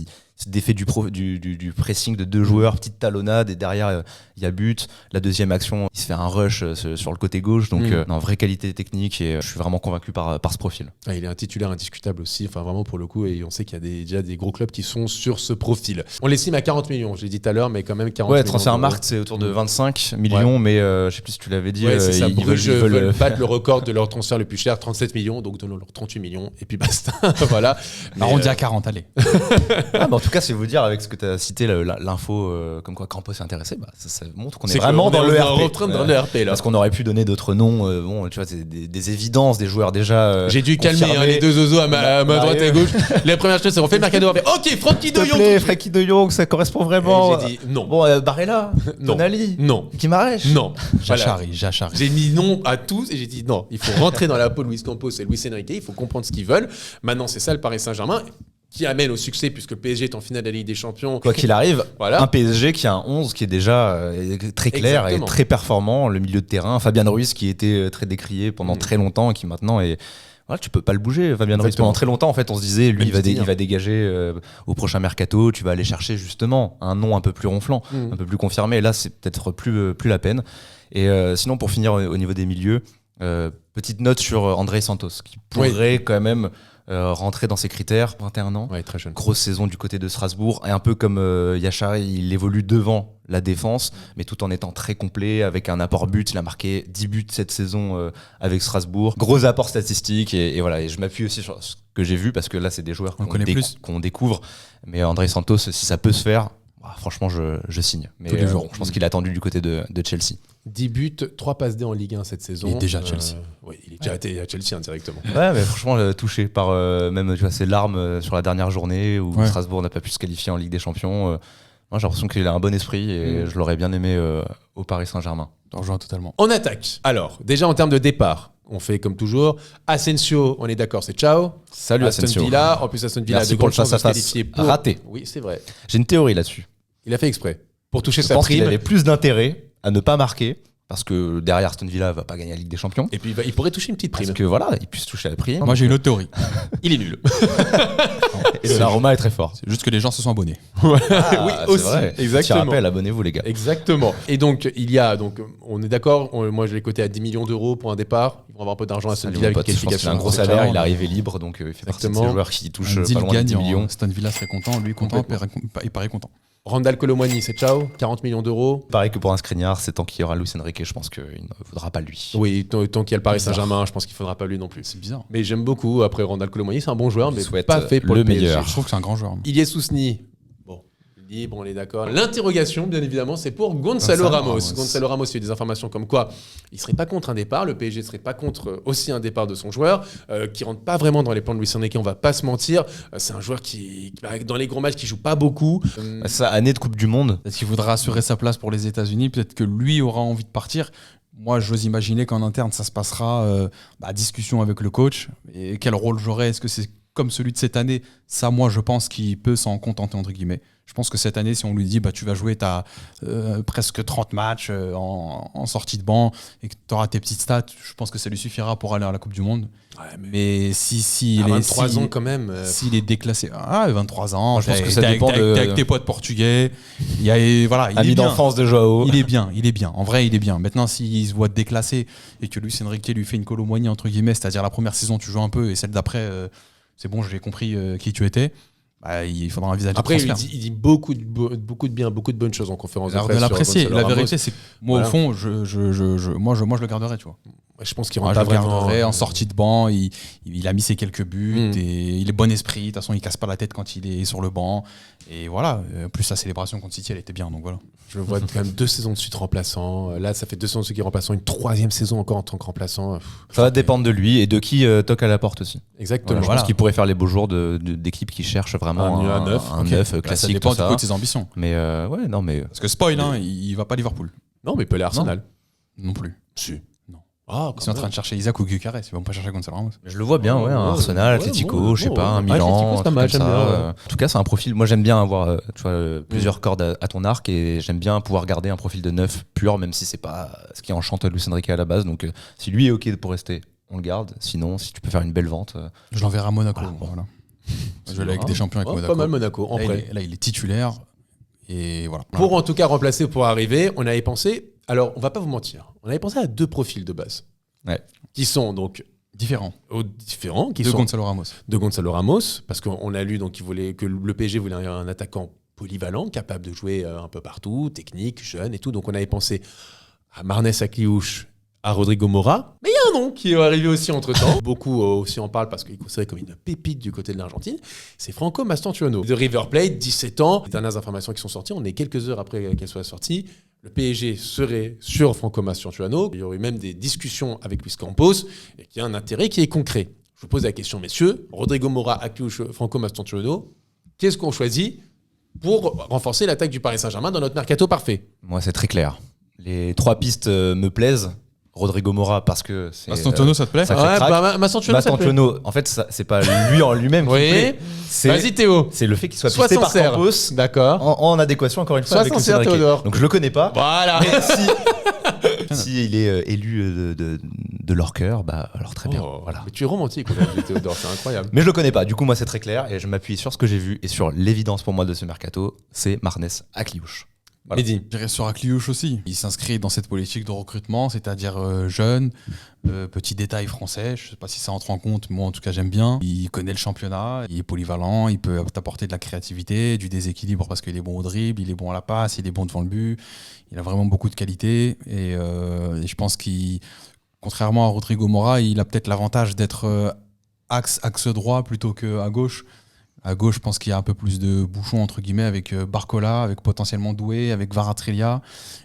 d'effet du pressing de 2 joueurs, petite talonnade, et derrière il y a but. La deuxième action, il se fait un rush sur le côté gauche, donc vraie qualité technique, et je suis vraiment convaincu par ce profil. Il est un titulaire indiscutable aussi, enfin vraiment pour le coup, et on sait qu'il y a déjà des gros clubs qui sont sur ce profil. On l'estime à 40 millions, je l'ai dit tout à l'heure, mais quand même 40 millions. Transfermarkt, c'est autour de 25 millions, mais je sais plus si tu l'avais dit, ils veulent battre le record de leur transfert le plus cher, 37 millions, donc donnons-leur 38 millions, et puis basta. Voilà. Arrondi à 40, allez. En tout cas, c'est vous dire, avec ce que tu as cité, l'info comme quoi Campos est intéressé, ça montre qu'on est vraiment dans le RP. Dans le RP là. Parce qu'on aurait pu donner d'autres noms, tu vois, c'est des évidences, des joueurs déjà. J'ai dû calmer les 2 zozos à ma droite et gauche. La première chose, c'est qu'on fait le mercato. Ok, Frenkie de Jong. Frenkie de Jong, ça correspond vraiment. J'ai dit non. Bon, Barella, Tonali, non. Guimarães, non. Jachari. J'ai mis non à tous et j'ai dit non. Il faut rentrer dans la peau de Luis Campos et Luis Enrique. Il faut comprendre ce qu'ils veulent. Maintenant, c'est ça le Paris Saint-Germain, qui amène au succès puisque le PSG est en finale de la Ligue des Champions. Quoi qu'il arrive, un PSG qui a un 11 qui est déjà très clair. Exactement. Et très performant, le milieu de terrain. Fabien Ruiz qui était très décrié pendant très longtemps et qui maintenant est... Voilà, tu peux pas le bouger, Fabien Ruiz. Pendant très longtemps, en fait, on se disait, lui, il va dégager au prochain mercato, tu vas aller chercher justement un nom un peu plus ronflant, un peu plus confirmé. Et là, c'est peut-être plus la peine. Et sinon, pour finir au niveau des milieux, petite note sur André Santos, qui pourrait quand même rentrer dans ses critères, 21 ans. Ouais, très jeune. Grosse saison du côté de Strasbourg. Et un peu comme Yachare, il évolue devant la défense, mais tout en étant très complet, avec un apport but. Il a marqué 10 buts cette saison avec Strasbourg. Gros apport statistique. Et voilà. Et je m'appuie aussi sur ce que j'ai vu, parce que là, c'est des joueurs qu'on découvre. Mais André Santos, si ça peut se faire, franchement, je signe. Mais tous les jours. Je pense qu'il est attendu du côté de Chelsea. 10 buts, 3 passes D en Ligue 1 cette saison. Il est déjà à Chelsea. Oui, il est déjà été à Chelsea indirectement. Ouais, mais franchement, touché par même tu vois, ses larmes sur la dernière journée où Strasbourg n'a pas pu se qualifier en Ligue des Champions. Moi, j'ai l'impression qu'il a un bon esprit et je l'aurais bien aimé au Paris Saint-Germain. Je rejoins totalement. On attaque. Alors, déjà en termes de départ, on fait comme toujours. Asensio, on est d'accord, c'est ciao. Salut Asensio. Aston Villa, en plus Aston Villa a de grandes chances de se qualifier pour... Raté. Oui, c'est vrai. J'ai une théorie là-dessus. Il a fait exprès. Pour toucher Je sa pense qu'il prime. avait plus d'intérêt à ne pas marquer, parce que derrière Aston Villa va pas gagner la Ligue des Champions. Et puis il pourrait toucher une petite prime. Parce que voilà, il puisse toucher la prime. Moi, j'ai une autre théorie. Il est nul. Et Donnarumma est très fort. C'est juste que les gens se sont abonnés. Oui, c'est aussi. vrai. Exactement. Petit rappel, abonnez-vous les gars. Exactement. Et donc, on est d'accord, moi je l'ai coté à 10 millions d'euros pour un départ. Ils vont avoir un peu d'argent à Aston Salut, Villa mon avec pote, je pense qu'il a un gros qualification. salaire, il est arrivé libre, donc il fait partie de ces Exactement. joueurs qui touchent Un pas deal loin de 10 gagnant. millions. Aston Villa serait content, lui content, il paraît content. Randall Colomwani, c'est ciao. 40 millions d'euros. Pareil que pour un Skriniar, c'est tant qu'il y aura Luis Enrique, je pense qu'il ne faudra pas lui. Oui, tant qu'il y a le Paris Saint-Germain, je pense qu'il ne faudra pas lui non plus. C'est bizarre. Mais j'aime beaucoup. Après, Randall Colomwani, c'est un bon joueur, Je mais souhaite pas fait pour le le PSG. meilleur. Je trouve que c'est un grand joueur. Ilié Sousni, bon, libre, on est d'accord. L'interrogation, bien évidemment, c'est pour Gonzalo Ramos. Gonzalo Ramos, il y a eu des informations comme quoi il ne serait pas contre un départ, le PSG ne serait pas contre aussi un départ de son joueur, qui ne rentre pas vraiment dans les plans de Luis Enrique, on ne va pas se mentir. C'est un joueur qui, dans les gros matchs, qui joue pas beaucoup. Ça, année de Coupe du Monde. Peut-être qu'il voudra assurer sa place pour les États-Unis, peut-être que lui aura envie de partir. Moi, j'ose imaginer qu'en interne, ça se passera discussion avec le coach. Et quel rôle j'aurai? Est-ce que c'est comme celui de cette année? Ça, moi, je pense qu'il peut s'en contenter, entre guillemets. Je pense que cette année, si on lui dit tu vas jouer presque 30 matchs en sortie de banc et que tu auras tes petites stats, je pense que ça lui suffira pour aller à la Coupe du Monde. Ouais, mais si à il 23 ans quand même. S'il est déclassé, 23 ans, je pense que ça dépend avec tes potes portugais. Il est Ami bien. d'enfance de Joao. Il est bien. En vrai, il est bien. Maintenant, s'il se voit déclassé et que Luis Enrique lui fait une Colomboigny, entre guillemets, c'est-à-dire la première saison, tu joues un peu et celle d'après, c'est bon, j'ai compris qui tu étais. Il faudra envisager Après, le transfert. il dit beaucoup de bien, beaucoup de bonnes choses en conférence de Alors, presse. de l'apprécier. sur La Gonzalo vérité, c'est que moi, Voilà. au fond, moi, je le garderais, tu vois. Ramos. Je pense qu'il Moi, rentre je pas le vraiment. garderais en sortie de banc. Il a mis ses quelques buts Mm. et il est bon esprit. De toute façon, il casse pas la tête quand il est sur le banc. Et voilà. En plus, sa célébration contre City, elle était bien. Donc voilà. Je le vois quand même 2 saisons de suite remplaçant. Là, ça fait 2 saisons de suite qu'il est remplaçant. Une 3e saison encore en tant que remplaçant. Ça va dépendre de lui et de qui toque à la porte aussi. Exactement. Je pense qu'il pourrait faire les beaux jours d'équipes qui cherchent vraiment Un neuf. un Ok. neuf Ça classique. dépend tout du coup de ses ambitions. Mais ouais, non, mais Parce que spoil, il va pas à Liverpool. Non, mais il peut aller à Arsenal. Non plus. Si. Non. Ah, Ils sont en train de chercher Isaac ou Gyökeres. Ils vont pas chercher Gonzalo Ramos. je le vois bien, ouais, un Arsenal, Atlético, je sais pas, un Milan, Atlético, c'est pas un mal, truc comme j'aime ça. bien, ouais. En tout cas, c'est un profil. Moi, j'aime bien avoir plusieurs cordes à ton arc et j'aime bien pouvoir garder un profil de neuf pur, même si c'est pas ce qui enchante Luis Enrique à la base. Donc, si lui est ok pour rester, on le garde. Sinon, si tu peux faire une belle vente. Je l'enverrai à Monaco. Voilà. Voilà. Je vais aller avec des champions avec Monaco. Pas mal Monaco, en prêt. Là, il est titulaire. Et voilà. Pour en tout cas remplacer pour arriver, on avait pensé. Alors, on va pas vous mentir. On avait pensé à 2 profils de base. Ouais. Qui sont donc Différent. différents. Qui De sont Gonzalo Ramos. de Gonzalo Ramos, parce qu'on a lu donc que le PSG voulait un attaquant polyvalent, capable de jouer un peu partout, technique, jeune et tout. Donc on avait pensé à Marnes Akliouche, à Rodrigo Mora. Mais il y a un nom qui est arrivé aussi entre-temps. Beaucoup aussi en parlent parce qu'il est considéré comme une pépite du côté de l'Argentine. C'est Franco Mastantuono. De River Plate, 17 ans. Les dernières informations qui sont sorties, on est quelques heures après qu'elles soient sorties. Le PSG serait sur Franco Mastantuono. Il y aurait même des discussions avec Luis Campos et qu'il y a un intérêt qui est concret. Je vous pose la question, messieurs. Rodrigo Mora, Akliouche, Franco Mastantuono, qu'est-ce qu'on choisit pour renforcer l'attaque du Paris Saint-Germain dans notre mercato parfait? Moi, c'est très clair. Les 3 pistes me plaisent. Rodrigo Mora, parce que c'est. Mastantuono, ça te plaît? ça- Ouais, craque. Mastantuono, ça te plaît? Mastantuono, en fait, c'est pas lui en lui-même qui me Oui. plaît. Vas-y Théo. C'est le fait qu'il soit Sois pisté par sincère. Campos D'accord. en adéquation, encore une fois, Sois avec Luis sincère, Enrique. Théodore. Donc, je le connais pas. Voilà. Mais si il est élu de leur cœur, bah alors très bien. Oh, Voilà. Mais tu es romantique aujourd'hui, Théodore, c'est incroyable. Mais je le connais pas. Du coup, moi, c'est très clair et je m'appuie sur ce que j'ai vu et sur l'évidence pour moi de ce mercato. C'est Marnes Akliouche. Voilà. Mehdi. Je dirais sur Akliouche aussi. Il s'inscrit dans cette politique de recrutement, c'est-à-dire jeune, petit détail français. Je ne sais pas si ça entre en compte, moi en tout cas j'aime bien. Il connaît le championnat, il est polyvalent, il peut t'apporter de la créativité, du déséquilibre parce qu'il est bon au dribble, il est bon à la passe, il est bon devant le but. Il a vraiment beaucoup de qualités et je pense qu'il, contrairement à Rodrigo Mora, il a peut-être l'avantage d'être axe droit plutôt qu'à gauche. À gauche, je pense qu'il y a un peu plus de bouchons, entre guillemets, avec Barcola, avec potentiellement Doué, avec Kvaratskhelia.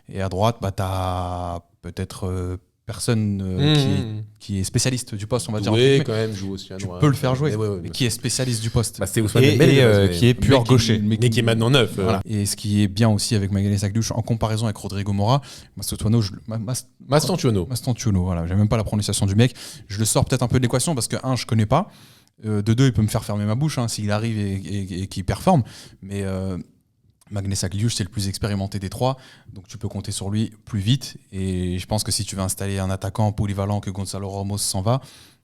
Et à droite, tu as peut-être personne qui est spécialiste du poste, on va dire. Doué, quand même, joue aussi à Tu droite. peux le faire jouer, Ouais, mais qui est spécialiste du poste. Bah, c'est Ousmane Et Dembélé, qui est pur gaucher. mais qui est maintenant neuf. Voilà. Et ce qui est bien aussi avec Magalhães Akliouche, en comparaison avec Rodrigo Mora, Mastantuono. Mastantuono, voilà, j'ai même pas la prononciation du mec. Je le sors peut-être un peu de l'équation parce que, je connais pas. De deux, il peut me faire fermer ma bouche s'il arrive et qu'il performe. Mais Magalhães Akliouche, c'est le plus expérimenté des trois. Donc tu peux compter sur lui plus vite. Et je pense que si tu veux installer un attaquant polyvalent que Gonzalo Ramos s'en va,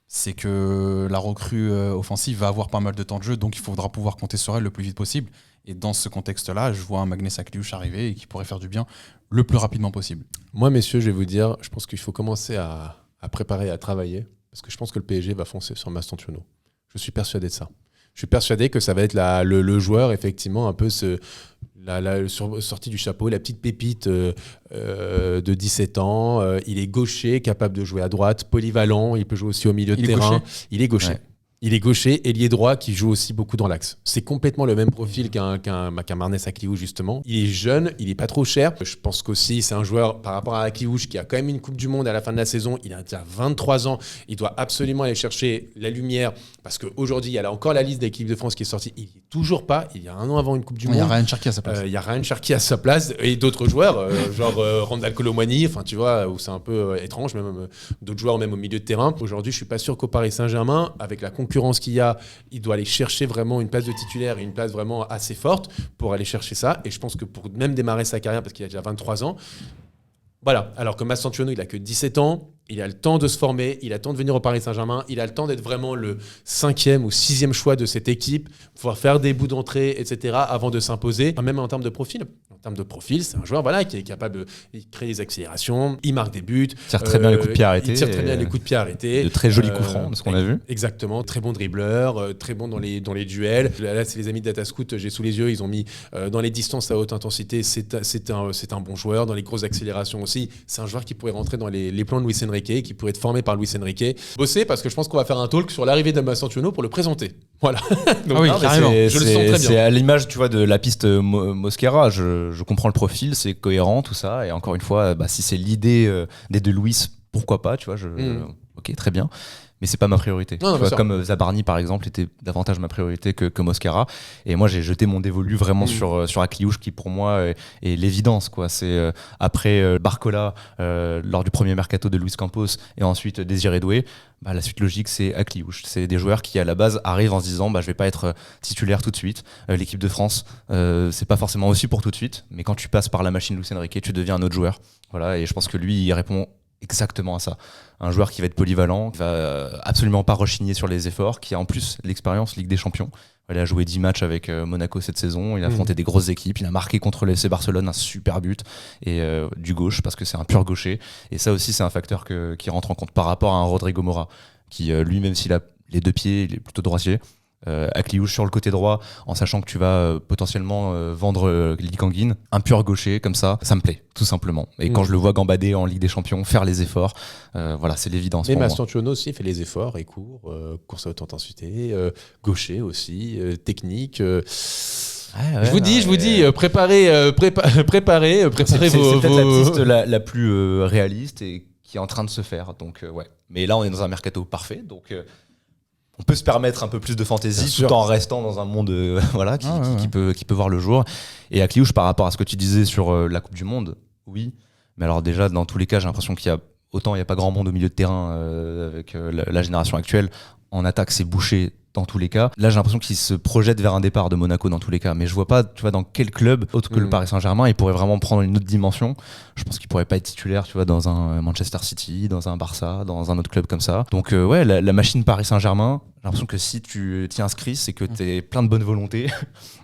c'est que la recrue offensive va avoir pas mal de temps de jeu. Donc il faudra pouvoir compter sur elle le plus vite possible. Et dans ce contexte-là, je vois un Magalhães Akliouche arriver et qui pourrait faire du bien le plus rapidement possible. Moi, messieurs, je vais vous dire, je pense qu'il faut commencer à préparer, à travailler. Parce que je pense que le PSG va foncer sur Mastantuono. Je suis persuadé de ça. Je suis persuadé que ça va être le joueur, effectivement, un peu sorti du chapeau, la petite pépite de 17 ans. Il est gaucher, capable de jouer à droite, polyvalent. Il peut jouer aussi au milieu de terrain. Il est gaucher. Ouais. Il est gaucher, ailier droit qui joue aussi beaucoup dans l'axe. C'est complètement le même profil qu'un Magalhães Akliouche, justement. Il est jeune, il est pas trop cher. Je pense qu'aussi, c'est un joueur, par rapport à Akliouche, qui a quand même une Coupe du Monde à la fin de la saison. Il a déjà 23 ans. Il doit absolument aller chercher la lumière parce qu'aujourd'hui, il y a encore la liste de l'équipe de France qui est sortie. Il n'y est toujours pas. Il y a un an avant une Coupe du Monde. Il y a Ryan Cherki à sa place. Il y a Ryan Cherki à sa place et d'autres joueurs, genre Randal Kolo Muani, enfin tu vois, où c'est un peu étrange, même d'autres joueurs même au milieu de terrain. Aujourd'hui, je suis pas sûr qu'au Paris Saint-Germain, avec la concurrence qu'il y a, il doit aller chercher vraiment une place de titulaire et une place vraiment assez forte pour aller chercher ça. Et je pense que pour même démarrer sa carrière, parce qu'il a déjà 23 ans, voilà. Alors que Mastantuono, il a que 17 ans. Il a le temps de se former, il a le temps de venir au Paris Saint-Germain, il a le temps d'être vraiment le 5e ou 6e choix de cette équipe, pouvoir faire des bouts d'entrée, etc., avant de s'imposer, même en termes de profil. En termes de profil, c'est un joueur qui est capable de créer des accélérations, il marque des buts. Il tire très bien les coups de pied arrêtés. Il tire très bien les coups de pied arrêtés. De très jolis coups francs, de ce qu'on a vu. Exactement, très bon dribbleur, très bon dans les duels. Là, c'est les amis de Datascout, j'ai sous les yeux, ils ont mis dans les distances à haute intensité, c'est un bon joueur, dans les grosses accélérations aussi. C'est un joueur qui pourrait rentrer dans les plans de Luis Enrique, qui pourrait être formé par Luis Enrique. Bosser, parce que je pense qu'on va faire un talk sur l'arrivée de Mastantuono pour le présenter. Voilà. Donc, oui, carrément. je le sens très bien. C'est à l'image, tu vois, de la piste Mosquera. Je comprends le profil, c'est cohérent, tout ça. Et encore une fois, si c'est l'idée de Luis, pourquoi pas, tu vois. Ok, très bien. Mais c'est pas ma priorité. Non, tu vois, comme Zabarni par exemple était davantage ma priorité que Mosquera. Et moi j'ai jeté mon dévolu vraiment sur Akliouche qui pour moi est l'évidence quoi. C'est après Barcola lors du premier mercato de Luis Campos et ensuite Désiré Doué. La suite logique c'est Akliouche. C'est des joueurs qui à la base arrivent en se disant je vais pas être titulaire tout de suite. L'équipe de France c'est pas forcément aussi pour tout de suite. Mais quand tu passes par la machine Luis Enrique tu deviens un autre joueur. Voilà et je pense que lui il répond exactement à ça. Un joueur qui va être polyvalent, qui va absolument pas rechigner sur les efforts, qui a en plus l'expérience Ligue des Champions. Il a joué 10 matchs avec Monaco cette saison, il a affronté des grosses équipes, il a marqué contre le FC Barcelone un super but et du gauche parce que c'est un pur gaucher. Et ça aussi c'est un facteur qui rentre en compte par rapport à un Rodrigo Mora qui lui même s'il a les deux pieds, il est plutôt droitier. Akliouche sur le côté droit en sachant que tu vas potentiellement vendre Lee Kangin, un pur gaucher comme ça me plaît tout simplement et quand je le vois gambader en Ligue des Champions faire les efforts voilà c'est l'évidence. Mais Mastantuono aussi fait les efforts et court course à haute intensité gaucher aussi technique je vous dis, préparez c'est vos... peut-être la piste la plus réaliste et qui est en train de se faire donc ouais mais là on est dans un mercato parfait donc on peut se permettre un peu plus de fantaisie tout en restant dans un monde qui peut voir le jour. Et Akliouche, par rapport à ce que tu disais sur la Coupe du Monde, oui. Mais alors déjà, dans tous les cas, j'ai l'impression qu'il y a pas grand monde au milieu de terrain avec la génération actuelle. En attaque, c'est bouché dans tous les cas. Là, j'ai l'impression qu'il se projette vers un départ de Monaco dans tous les cas, mais je vois pas, tu vois, dans quel club autre que le Paris Saint-Germain il pourrait vraiment prendre une autre dimension. Je pense qu'il pourrait pas être titulaire, tu vois, dans un Manchester City, dans un Barça, dans un autre club comme ça. Donc ouais, la machine Paris Saint-Germain, j'ai l'impression que si tu t'y inscris, c'est que t'es plein de bonne volonté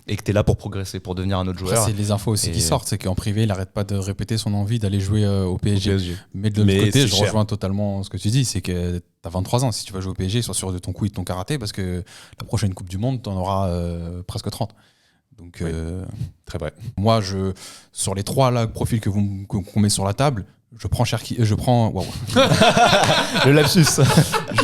et que t'es là pour progresser, pour devenir un autre joueur. Après, c'est les infos aussi qui sortent, c'est qu'en privé, il arrête pas de répéter son envie d'aller jouer au PSG. Mais de l'autre côté, je rejoins totalement ce que tu dis, c'est que t'as 23 ans, si tu vas jouer au PSG, sois sûr de ton coup et de ton karaté, parce que la prochaine Coupe du Monde, t'en auras presque 30. Donc, très vrai. Moi, sur les 3 là, profils qu'on met sur la table, je prends Cherki, le lapsus.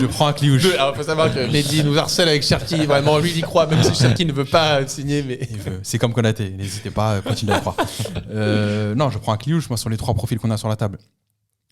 Je prends Akliouche. Alors, faut savoir que Mehdi nous harcèle avec Cherki. Vraiment, lui, il y croit, même si Cherki ne veut pas signer. Mais... C'est comme Konaté. N'hésitez pas à continuer à croire. Non, je prends Akliouche, moi, sur les 3 profils qu'on a sur la table.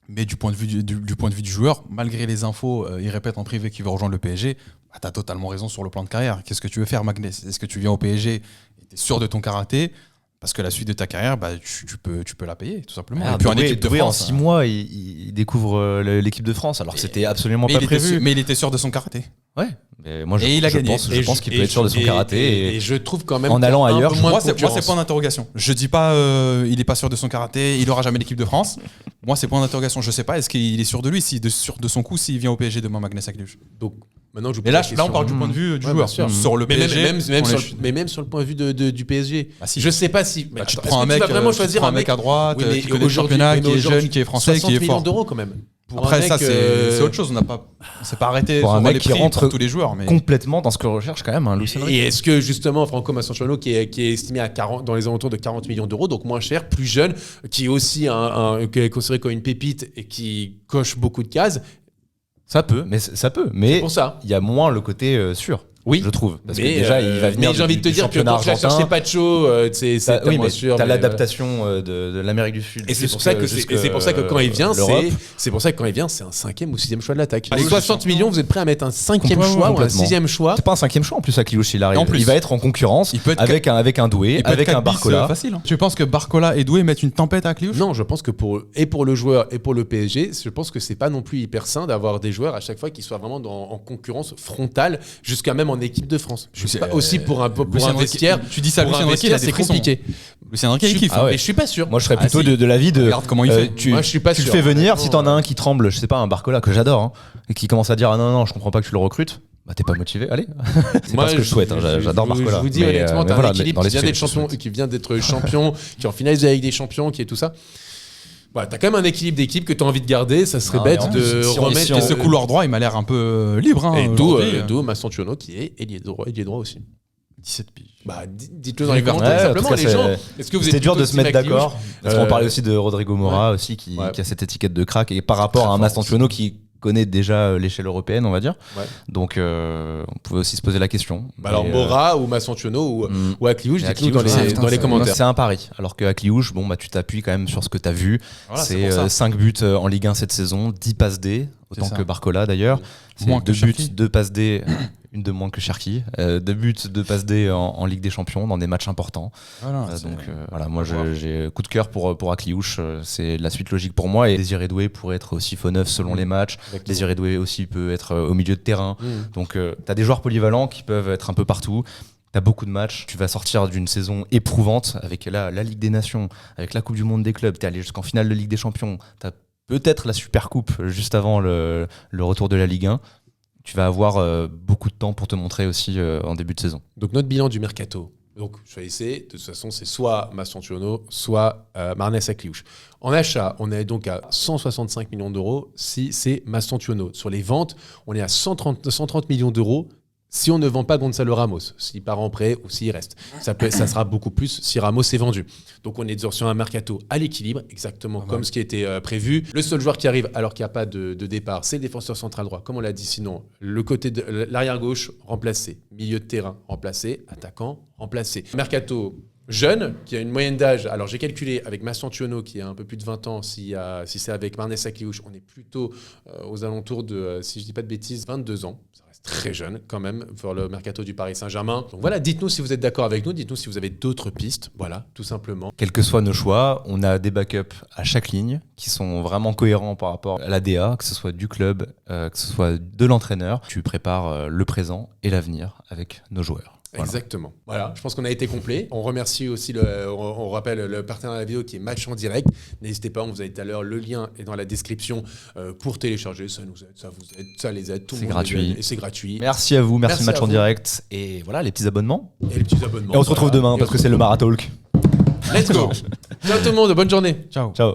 Mais du point de vue du joueur, malgré les infos, il répète en privé qu'il veut rejoindre le PSG. Bah, t'as totalement raison sur le plan de carrière. Qu'est-ce que tu veux faire, Magnès ? Est-ce que tu viens au PSG et t'es sûr de ton karaté ? Parce que la suite de ta carrière, bah, tu peux la payer, tout simplement. Et puis en équipe de France, en 6 mois, il découvre l'équipe de France, alors que c'était absolument pas prévu. Mais il était sûr de son karaté. Ouais. Mais moi, il a gagné. Je pense qu'il peut être sûr de son karaté. Et je trouve quand même en allant ailleurs, moi, c'est point d'interrogation. Je dis pas il est pas sûr de son karaté, il aura jamais l'équipe de France. Moi, c'est point d'interrogation. Je sais pas, est-ce qu'il est sûr de lui, sûr de son coup, s'il vient au PSG demain, Magnès Akliouche. Donc, maintenant, mais là, on parle du point de vue du joueur. Sur le PSG, même sur le point de vue du PSG. Bah, si. Je sais pas si. Tu prends un mec, vraiment choisir un mec à droite, qui connaît le championnat, qui est jeune, qui est français, qui est fort. 60 millions d'euros quand même. Après, ça, c'est autre chose. On s'est pas arrêté pour un mec qui rentre pour tous les joueurs. Mais... complètement dans ce que recherche quand même. Luis Enrique. Et est-ce que justement Franco Mastantuono, qui est estimé à 40, dans les alentours de 40 millions d'euros, donc moins cher, plus jeune, qui est aussi qui est considéré comme une pépite et qui coche beaucoup de cases, ça peut. Mais pour ça. Il y a moins le côté sûr. Oui, je trouve. Parce que déjà, il va venir. Mais j'ai envie de te dire que quand tu vas chercher Pacho, c'est tellement sûr. T'as l'adaptation de l'Amérique du Sud. Et c'est pour ça que quand il vient, c'est un 5e ou 6e choix de l'attaque. Les 60 millions, vous êtes prêt à mettre un 5e choix ou un 6e choix? C'est pas un 5e choix en plus, Akliouche, il arrive. Il va être en concurrence avec un Doué, avec un Barcola. Facile. Tu penses que Barcola et Doué mettent une tempête à Akliouche? Non, je pense que pour le joueur et pour le PSG, je pense que c'est pas non plus hyper sain d'avoir des joueurs à chaque fois qui soient vraiment en concurrence frontale, jusqu'à même en équipe de France. Je sais pas, aussi pour un vestiaire. Tu dis ça, Lucien Enrique, c'est compliqué. Lucien Enrique, il kiffe. Mais je suis pas sûr. Moi, je serais plutôt de l'avis de. Regarde comment il fait. Moi, je suis pas sûr. Tu le fais venir, si t'en as un qui tremble, je sais pas, un Barcola que j'adore, et qui commence à dire ah non, je comprends pas que tu le recrutes. Bah t'es pas motivé, allez. C'est pas ce que je souhaite, j'adore Barcola. Je vous dis honnêtement, t'as un équilibre qui vient d'être champion, qui est en finale avec des champions, qui est tout ça. Bah, t'as quand même un équilibre d'équipe que t'as envie de garder, ça serait bête de remettre. Et ce couloir droit, il m'a l'air un peu libre. Et d'où Mastantuono qui est ailier droit aussi. 17 piges. Bah, dites-le dans les commentaires simplement, les gens. Est-ce que vous êtes dur de se mettre d'accord? Parce qu'on parlait aussi de Rodrigo Mora aussi qui a cette étiquette de crack, et par rapport à un Mastantuono qui connaît déjà l'échelle européenne, on va dire. Donc on pouvait aussi se poser la question. Alors Mora ou Mastantuono ou Akliouche, dites-nous dans les commentaires. C'est un pari. Alors que Akliouche, tu t'appuies quand même sur ce que tu as vu. C'est 5 buts en Ligue 1 cette saison, 10 passes D, autant que Barcola d'ailleurs. 2 buts, 2 passes D, une de moins que Cherki. 2 buts, 2 passes D en Ligue des Champions dans des matchs importants. Moi j'ai coup de cœur pour Akliouche. C'est la suite logique pour moi. Et Désiré Doué pourrait être aussi faux neuf selon les matchs. Exactement. Désiré Doué aussi peut être au milieu de terrain. Donc tu as des joueurs polyvalents qui peuvent être un peu partout. T'as beaucoup de matchs, tu vas sortir d'une saison éprouvante avec la Ligue des Nations, avec la Coupe du Monde des clubs, t'es allé jusqu'en finale de Ligue des Champions, t'as peut-être la Super Coupe juste avant le retour de la Ligue 1. Tu vas avoir beaucoup de temps pour te montrer aussi en début de saison. Donc notre bilan du mercato, donc choisissez, de toute façon c'est soit Mastantuono, soit Marnès Akliouche. En achat, on est donc à 165 millions d'euros si c'est Mastantuono. Sur les ventes, on est à 130 millions d'euros si on ne vend pas Gonzalo Ramos, s'il part en prêt ou s'il reste. Ça sera beaucoup plus si Ramos est vendu. Donc on est sur un mercato à l'équilibre, exactement comme ce qui était prévu. Le seul joueur qui arrive alors qu'il n'y a pas de départ, c'est le défenseur central droit, comme on l'a dit. Sinon, le côté de l'arrière gauche remplacé, milieu de terrain remplacé, attaquant remplacé. Mercato jeune, qui a une moyenne d'âge. Alors j'ai calculé avec Massantuono qui a un peu plus de 20 ans, si c'est avec Marnès Akliouche, on est plutôt aux alentours de, si je dis pas de bêtises, 22 ans. Ça reste très jeune quand même pour le mercato du Paris Saint-Germain. Donc voilà, dites-nous si vous êtes d'accord avec nous, dites-nous si vous avez d'autres pistes. Voilà, tout simplement. Quels que soient nos choix, on a des backups à chaque ligne qui sont vraiment cohérents par rapport à l'ADA, que ce soit du club, que ce soit de l'entraîneur. Tu prépares le présent et l'avenir avec nos joueurs. Voilà. Exactement. Voilà, je pense qu'on a été complet. On remercie aussi, on rappelle le partenaire de la vidéo qui est Match en direct. N'hésitez pas, on vous a dit tout à l'heure, le lien est dans la description pour télécharger. Ça nous aide, ça vous aide, ça les aide. Tout le monde gratuit. Et c'est gratuit. Merci à vous, merci Match en vous. direct. Et voilà, les petits abonnements. Et les petits abonnements. Et on se retrouve demain parce que c'est le Maratalk. Let's go. Ciao tout le monde, bonne journée. Ciao. Ciao.